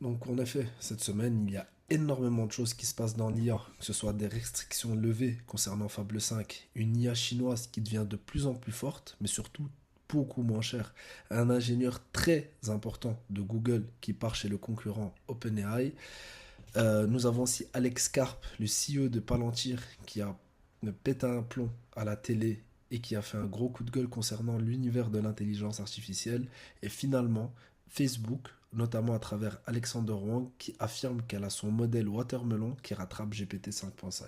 Donc en effet, cette semaine, il y a énormément de choses qui se passent dans l'IA, que ce soit des restrictions levées concernant Fable 5, une IA chinoise qui devient de plus en plus forte, mais surtout beaucoup moins chère, un ingénieur très important de Google qui part chez le concurrent OpenAI. Nous avons aussi Alex Karp, le CEO de Palantir, qui a pété un plomb à la télé et qui a fait un gros coup de gueule concernant l'univers de l'intelligence artificielle. Et finalement, Facebook, notamment à travers Alexander Wang, qui affirme qu'elle a son modèle Watermelon qui rattrape GPT 5.5.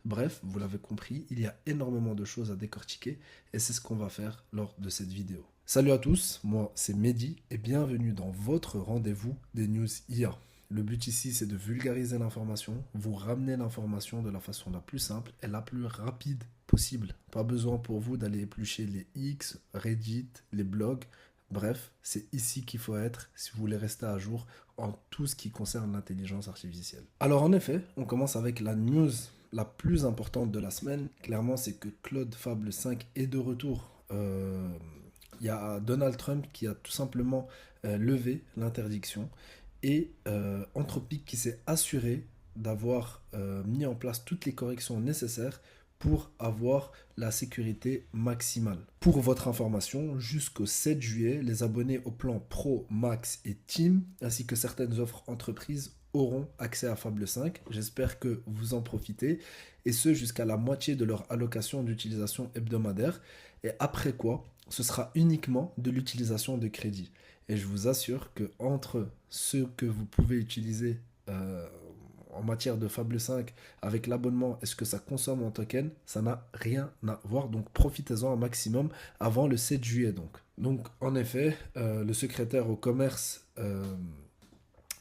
Bref, vous l'avez compris, il y a énormément de choses à décortiquer et c'est ce qu'on va faire lors de cette vidéo. Salut à tous, moi c'est Mehdi et bienvenue dans votre rendez-vous des news IA. Le but ici, c'est de vulgariser l'information, vous ramener l'information de la façon la plus simple et la plus rapide possible. Pas besoin pour vous d'aller éplucher les X, Reddit, les blogs. Bref, c'est ici qu'il faut être si vous voulez rester à jour en tout ce qui concerne l'intelligence artificielle. Alors en effet, on commence avec la news la plus importante de la semaine. Clairement, c'est que Claude Fable 5 est de retour. Il y a Donald Trump qui a tout simplement levé l'interdiction et Anthropic qui s'est assuré d'avoir mis en place toutes les corrections nécessaires pour avoir la sécurité maximale. Pour votre information, jusqu'au 7 juillet, les abonnés au plan Pro, Max et Team, ainsi que certaines offres entreprises, auront accès à Fable 5. J'espère que vous en profitez, et ce jusqu'à la moitié de leur allocation d'utilisation hebdomadaire. Et après quoi, ce sera uniquement de l'utilisation de crédit. Et je vous assure que entre ce que vous pouvez utiliser en matière de Fable 5 avec l'abonnement et ce que ça consomme en token, ça n'a rien à voir. Donc profitez-en un maximum avant le 7 juillet. Donc en effet, le secrétaire au commerce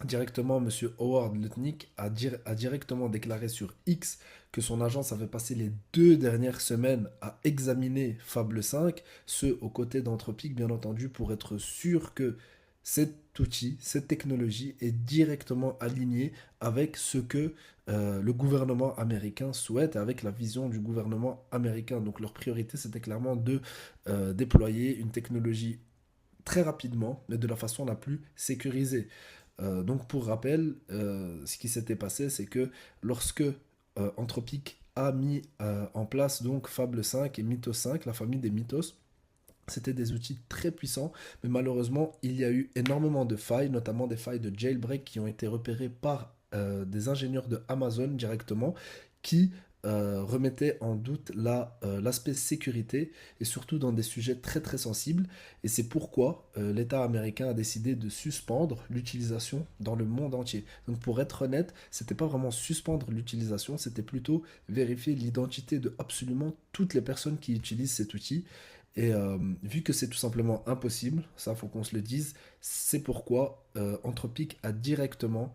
directement, Monsieur Howard Lutnick a directement déclaré sur X que son agence avait passé les 2 dernières semaines à examiner Fable 5, ce aux côtés d'Anthropic, bien entendu, pour être sûr que cet outil, cette technologie est directement alignée avec ce que le gouvernement américain souhaite, avec la vision du gouvernement américain. Donc leur priorité, c'était clairement de déployer une technologie très rapidement, mais de la façon la plus sécurisée. Donc pour rappel, ce qui s'était passé, c'est que lorsque Anthropic a mis en place donc Fable 5 et Mythos 5, la famille des Mythos, c'était des outils très puissants, mais malheureusement, il y a eu énormément de failles, notamment des failles de jailbreak qui ont été repérées par des ingénieurs de Amazon directement, qui remettaient en doute l'aspect sécurité, et surtout dans des sujets très très sensibles. Et c'est pourquoi l'État américain a décidé de suspendre l'utilisation dans le monde entier. Donc pour être honnête, c'était pas vraiment suspendre l'utilisation, c'était plutôt vérifier l'identité de absolument toutes les personnes qui utilisent cet outil. Et vu que c'est tout simplement impossible, ça faut qu'on se le dise, c'est pourquoi Anthropic a directement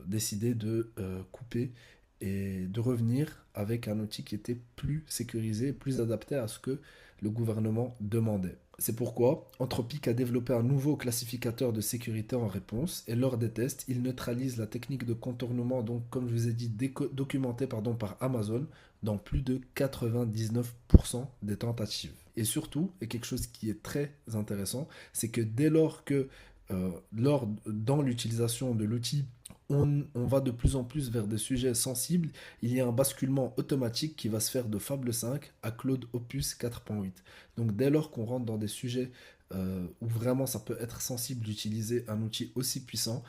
décidé de couper et de revenir avec un outil qui était plus sécurisé, plus adapté à ce que le gouvernement demandait. C'est pourquoi Anthropic a développé un nouveau classificateur de sécurité en réponse et lors des tests, il neutralise la technique de contournement, donc comme je vous ai dit, documentée par Amazon dans plus de 99% des tentatives. Et surtout, et quelque chose qui est très intéressant, c'est que dès lors que dans l'utilisation de l'outil, on va de plus en plus vers des sujets sensibles, il y a un basculement automatique qui va se faire de Fable 5 à Claude Opus 4.8. Donc dès lors qu'on rentre dans des sujets où vraiment ça peut être sensible d'utiliser un outil aussi puissant,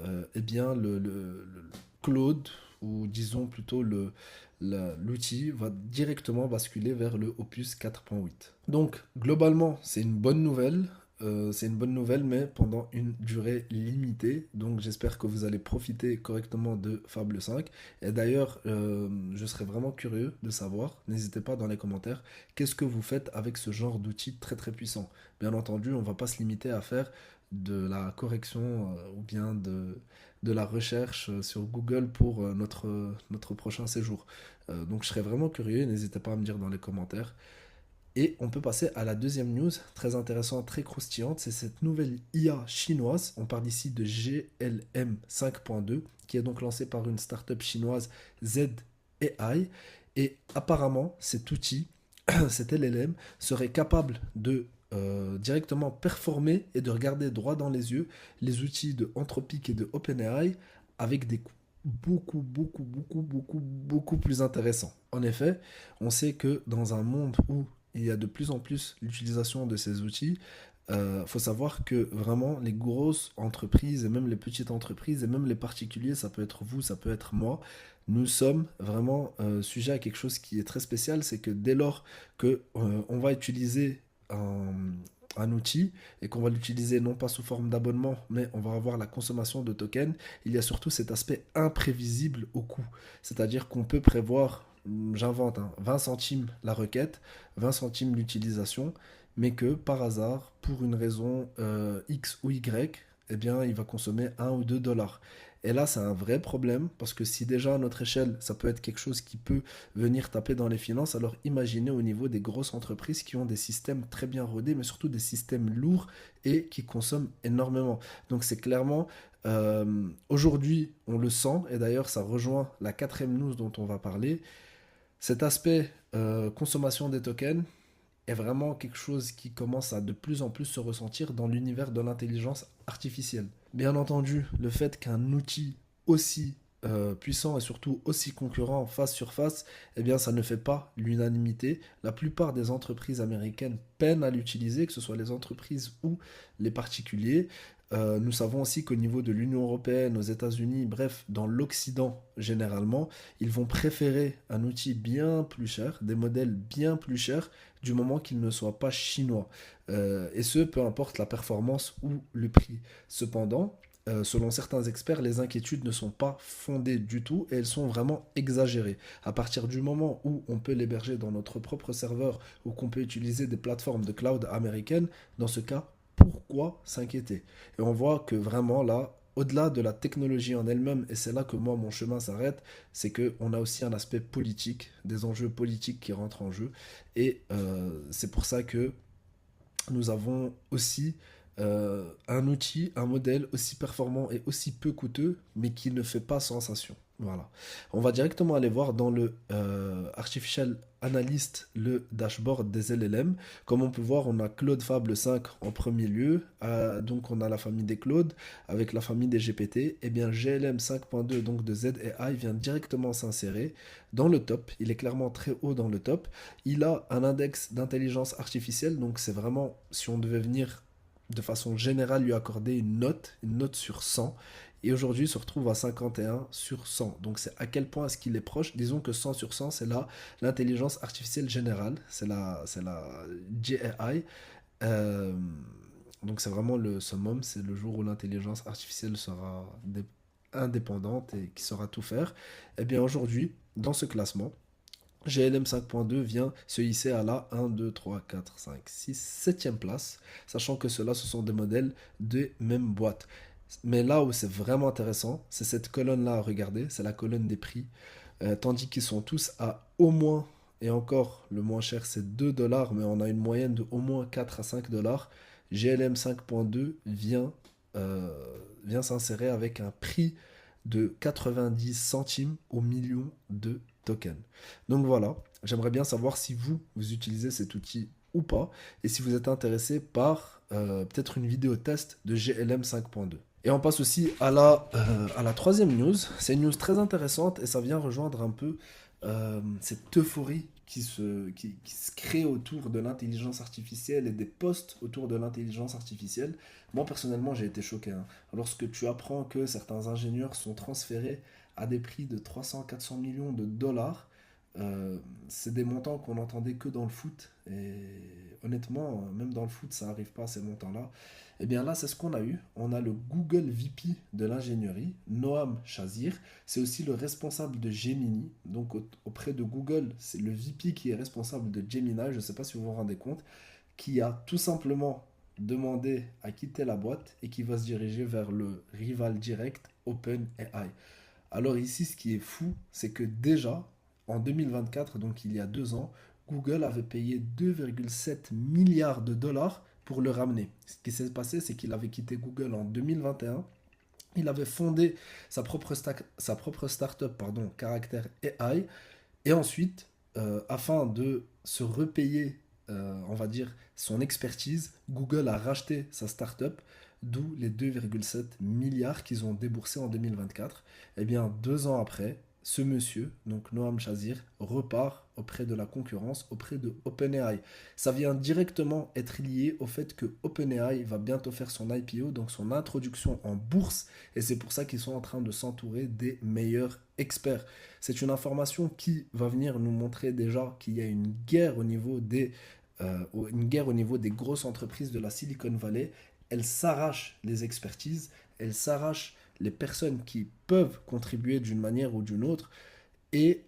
eh bien le Claude, ou disons plutôt l'outil, va directement basculer vers le Opus 4.8. Donc globalement, c'est une bonne nouvelle. C'est une bonne nouvelle, mais pendant une durée limitée. Donc j'espère que vous allez profiter correctement de Fable 5. Et d'ailleurs, je serais vraiment curieux de savoir, n'hésitez pas dans les commentaires, qu'est-ce que vous faites avec ce genre d'outil très très puissant. Bien entendu, on ne va pas se limiter à faire de la correction ou bien de la recherche sur Google pour notre prochain séjour. Donc je serais vraiment curieux, n'hésitez pas à me dire dans les commentaires. Et on peut passer à la deuxième news, très intéressante, très croustillante, c'est cette nouvelle IA chinoise. On parle ici de GLM 5.2, qui est donc lancée par une startup chinoise ZAI. Et apparemment, cet outil, cet LLM, serait capable de directement performer et de regarder droit dans les yeux les outils de Anthropic et de OpenAI avec des coûts beaucoup plus intéressants. En effet, on sait que dans un monde où il y a de plus en plus l'utilisation de ces outils, faut savoir que vraiment les grosses entreprises et même les petites entreprises et même les particuliers, ça peut être vous, ça peut être moi, nous sommes vraiment sujets à quelque chose qui est très spécial, c'est que dès lors que on va utiliser un, un outil et qu'on va l'utiliser non pas sous forme d'abonnement, mais on va avoir la consommation de tokens, il y a surtout cet aspect imprévisible au coût. C'est-à-dire qu'on peut prévoir, j'invente, 20 centimes la requête, 20 centimes l'utilisation, mais que par hasard, pour une raison X ou Y, eh bien, il va consommer 1 ou 2 dollars. Et là, c'est un vrai problème, parce que si déjà à notre échelle, ça peut être quelque chose qui peut venir taper dans les finances, alors imaginez au niveau des grosses entreprises qui ont des systèmes très bien rodés, mais surtout des systèmes lourds et qui consomment énormément. Donc c'est clairement, aujourd'hui, on le sent, et d'ailleurs ça rejoint la quatrième news dont on va parler, cet aspect consommation des tokens est vraiment quelque chose qui commence à de plus en plus se ressentir dans l'univers de l'intelligence artificielle. Bien entendu, le fait qu'un outil aussi puissant et surtout aussi concurrent face sur face, eh bien ça ne fait pas l'unanimité. La plupart des entreprises américaines peinent à l'utiliser, que ce soit les entreprises ou les particuliers. Nous savons aussi qu'au niveau de l'Union européenne, aux États-Unis, bref, dans l'Occident généralement, ils vont préférer un outil bien plus cher, des modèles bien plus chers, du moment qu'il ne soit pas chinois. Et ce, peu importe la performance ou le prix. Cependant, selon certains experts, les inquiétudes ne sont pas fondées du tout et elles sont vraiment exagérées. À partir du moment où on peut l'héberger dans notre propre serveur ou qu'on peut utiliser des plateformes de cloud américaines, dans ce cas, pourquoi s'inquiéter? Et on voit que vraiment là, au-delà de la technologie en elle-même, et c'est là que moi mon chemin s'arrête, c'est qu'on a aussi un aspect politique, des enjeux politiques qui rentrent en jeu. Et c'est pour ça que nous avons aussi un outil, un modèle aussi performant et aussi peu coûteux, mais qui ne fait pas sensation. Voilà. On va directement aller voir dans le Artificial Analyst le dashboard des LLM. Comme on peut voir, on a Claude Fable 5 en premier lieu. Donc on a la famille des Claude avec la famille des GPT. Et bien GLM 5.2 donc de ZAI vient directement s'insérer dans le top. Il est clairement très haut dans le top. Il a un index d'intelligence artificielle. Donc c'est vraiment, si on devait venir de façon générale lui accorder une note sur 100. Et aujourd'hui, il se retrouve à 51 sur 100. Donc, c'est à quel point est-ce qu'il est proche. Disons que 100 sur 100, c'est là l'intelligence artificielle générale. C'est la GAI. Euh, donc, c'est vraiment le summum. C'est le jour où l'intelligence artificielle sera indépendante et qui saura tout faire. Eh bien, aujourd'hui, dans ce classement, GLM 5.2 vient se hisser à la 1, 2, 3, 4, 5, 6, 7e place, sachant que ceux-là, ce sont des modèles de même boîte. Mais là où c'est vraiment intéressant, c'est cette colonne-là à regarder, c'est la colonne des prix, tandis qu'ils sont tous à au moins, et encore le moins cher c'est 2 dollars, mais on a une moyenne de au moins 4 à 5 dollars. GLM 5.2 euh, vient s'insérer avec un prix de 90 centimes au million de tokens. Donc voilà, j'aimerais bien savoir si vous utilisez cet outil ou pas, et si vous êtes intéressé par peut-être une vidéo test de GLM 5.2. Et on passe aussi à la troisième news. C'est une news très intéressante et ça vient rejoindre un peu cette euphorie qui se crée autour de l'intelligence artificielle et des posts autour de l'intelligence artificielle. Moi, personnellement, j'ai été choqué, hein. Lorsque tu apprends que certains ingénieurs sont transférés à des prix de 300-400 millions de dollars, c'est des montants qu'on n'entendait que dans le foot. Et honnêtement, même dans le foot, ça n'arrive pas à ces montants-là. Et bien là, c'est ce qu'on a eu. On a le Google VP de l'ingénierie, Noam Shazir. C'est aussi le responsable de Gemini. Donc auprès de Google, c'est le VP qui est responsable de Gemini, je ne sais pas si vous vous rendez compte, qui a tout simplement demandé à quitter la boîte et qui va se diriger vers le rival direct OpenAI. Alors ici, ce qui est fou, c'est que déjà, en 2024, donc il y a 2 ans, Google avait payé 2,7 milliards de dollars pour le ramener. Ce qui s'est passé, c'est qu'il avait quitté Google en 2021. Il avait fondé sa propre startup, Caractère AI. Et ensuite, afin de se repayer on va dire, son expertise, Google a racheté sa startup, d'où les 2,7 milliards qu'ils ont déboursés en 2024. Eh bien, 2 ans après, ce monsieur, donc Noam Chazir, repart auprès de la concurrence, auprès de OpenAI. Ça vient directement être lié au fait que OpenAI va bientôt faire son IPO, donc son introduction en bourse, et c'est pour ça qu'ils sont en train de s'entourer des meilleurs experts. C'est une information qui va venir nous montrer déjà qu'il y a une guerre au niveau des grosses entreprises de la Silicon Valley. Elles s'arrachent les expertises, elles s'arrachent les personnes qui peuvent contribuer d'une manière ou d'une autre, et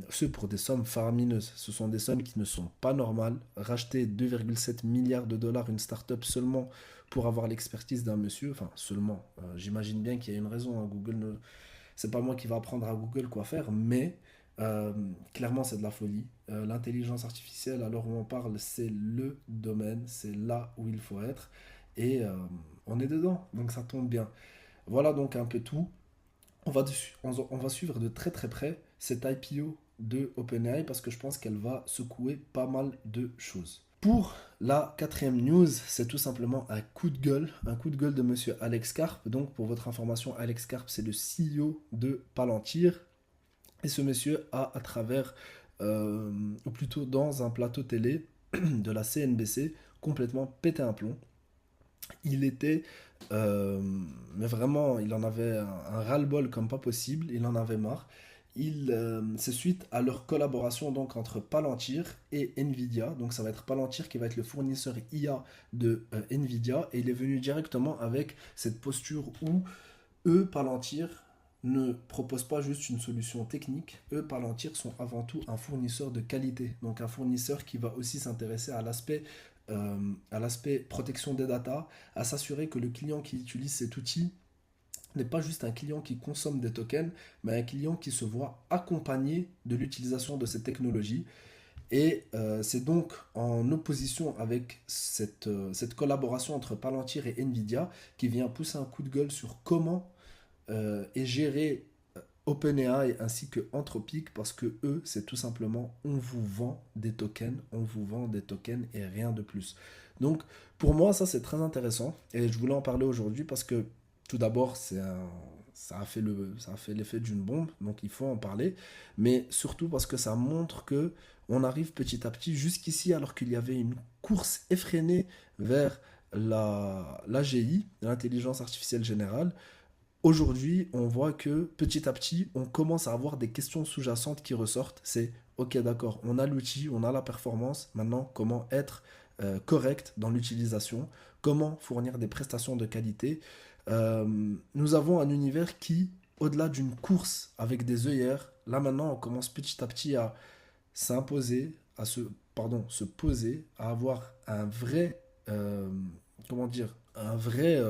ce pour des sommes faramineuses. Ce sont des sommes qui ne sont pas normales. Racheter 2,7 milliards de dollars une start-up seulement pour avoir l'expertise d'un monsieur, enfin seulement, j'imagine bien qu'il y a une raison, hein. Google ne, c'est pas moi qui va apprendre à Google quoi faire, mais clairement c'est de la folie. L'intelligence artificielle, à l'heure où on parle, c'est le domaine, c'est là où il faut être, et on est dedans, donc ça tombe bien. Voilà donc un peu tout. On va suivre de très très près cette IPO de OpenAI parce que je pense qu'elle va secouer pas mal de choses. Pour la quatrième news, c'est tout simplement un coup de gueule de monsieur Alex Karp. Donc, pour votre information, Alex Karp, c'est le CEO de Palantir. Et ce monsieur a, à travers, ou plutôt dans un plateau télé de la CNBC, complètement pété un plomb. Il était, euh, mais vraiment, il en avait un ras-le-bol comme pas possible, il en avait marre. C'est suite à leur collaboration donc entre Palantir et Nvidia. Donc ça va être Palantir qui va être le fournisseur IA de Nvidia, et il est venu directement avec cette posture où eux, Palantir, ne proposent pas juste une solution technique. Eux, Palantir, sont avant tout un fournisseur de qualité. Donc un fournisseur qui va aussi s'intéresser à l'aspect protection des data, à s'assurer que le client qui utilise cet outil n'est pas juste un client qui consomme des tokens, mais un client qui se voit accompagné de l'utilisation de cette technologie. Et c'est donc en opposition avec cette collaboration entre Palantir et Nvidia qui vient pousser un coup de gueule sur comment est géré OpenAI ainsi que Anthropic, parce que eux, c'est tout simplement on vous vend des tokens et rien de plus. Donc pour moi, ça c'est très intéressant et je voulais en parler aujourd'hui parce que tout d'abord, ça a fait l'effet d'une bombe, donc il faut en parler, mais surtout parce que ça montre que on arrive petit à petit jusqu'ici alors qu'il y avait une course effrénée vers l'AGI, l'intelligence artificielle générale. Aujourd'hui, on voit que petit à petit, on commence à avoir des questions sous-jacentes qui ressortent. C'est, ok, d'accord, on a l'outil, on a la performance, maintenant, comment être correct dans l'utilisation, comment fournir des prestations de qualité. Nous avons un univers qui, au-delà d'une course avec des œillères, là maintenant, on commence petit à petit à s'imposer, se poser, à avoir un vrai, comment dire, un vrai,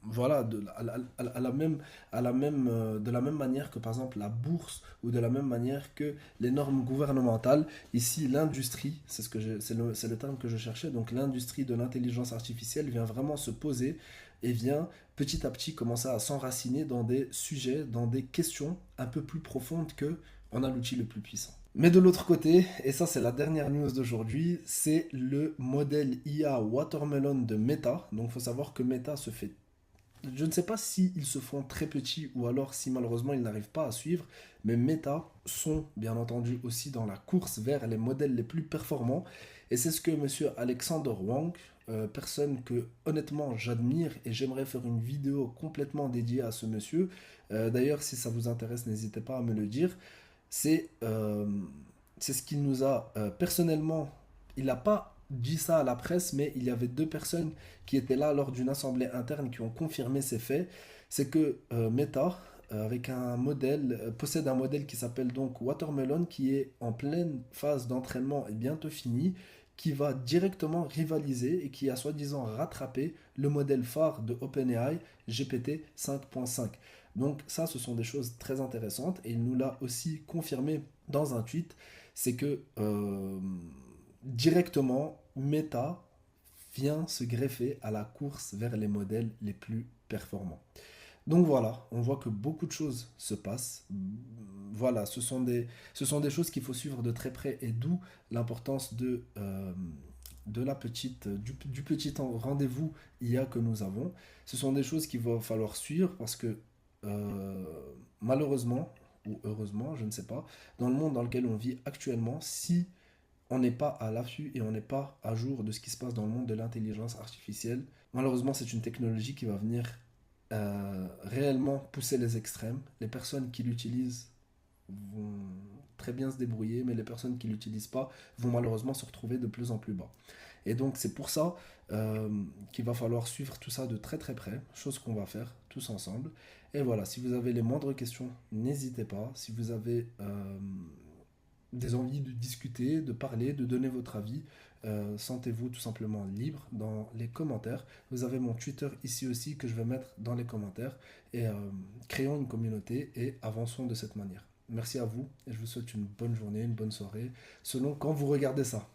voilà, de la même manière que par exemple la bourse, ou de la même manière que les normes gouvernementales. Ici, l'industrie, c'est le terme que je cherchais, donc l'industrie de l'intelligence artificielle vient vraiment se poser et vient petit à petit commencer à s'enraciner dans des sujets, dans des questions un peu plus profondes que on a l'outil le plus puissant. Mais de l'autre côté, et ça c'est la dernière news d'aujourd'hui, c'est le modèle IA Watermelon de Meta. Donc il faut savoir que Meta se fait, je ne sais pas s'ils se font très petits ou alors si malheureusement ils n'arrivent pas à suivre, mais Meta sont bien entendu aussi dans la course vers les modèles les plus performants. Et c'est ce que monsieur Alexander Wang, personne que honnêtement j'admire et j'aimerais faire une vidéo complètement dédiée à ce monsieur. D'ailleurs, si ça vous intéresse, n'hésitez pas à me le dire. C'est c'est ce qu'il nous a personnellement. Il n'a pas dit ça à la presse, mais il y avait deux personnes qui étaient là lors d'une assemblée interne qui ont confirmé ces faits. C'est que Meta, avec un modèle, possède un modèle qui s'appelle donc Watermelon, qui est en pleine phase d'entraînement et bientôt fini, qui va directement rivaliser et qui a soi-disant rattrapé le modèle phare de OpenAI, GPT 5.5. Donc ça, ce sont des choses très intéressantes et il nous l'a aussi confirmé dans un tweet, c'est que directement, Meta vient se greffer à la course vers les modèles les plus performants. Donc voilà, on voit que beaucoup de choses se passent. Voilà, ce sont des choses qu'il faut suivre de très près et d'où l'importance de la petite, du petit rendez-vous IA que nous avons. Ce sont des choses qu'il va falloir suivre parce que euh, malheureusement, ou heureusement, je ne sais pas, dans le monde dans lequel on vit actuellement, si on n'est pas à l'affût et on n'est pas à jour de ce qui se passe dans le monde de l'intelligence artificielle, malheureusement, c'est une technologie qui va venir réellement pousser les extrêmes. Les personnes qui l'utilisent vont très bien se débrouiller, mais les personnes qui ne l'utilisent pas vont malheureusement se retrouver de plus en plus bas. Et donc c'est pour ça qu'il va falloir suivre tout ça de très très près, chose qu'on va faire tous ensemble. Et voilà, si vous avez les moindres questions, n'hésitez pas. Si vous avez des envies de discuter, de parler, de donner votre avis, sentez-vous tout simplement libre dans les commentaires. Vous avez mon Twitter ici aussi que je vais mettre dans les commentaires. Et créons une communauté et avançons de cette manière. Merci à vous et je vous souhaite une bonne journée, une bonne soirée, selon quand vous regardez ça.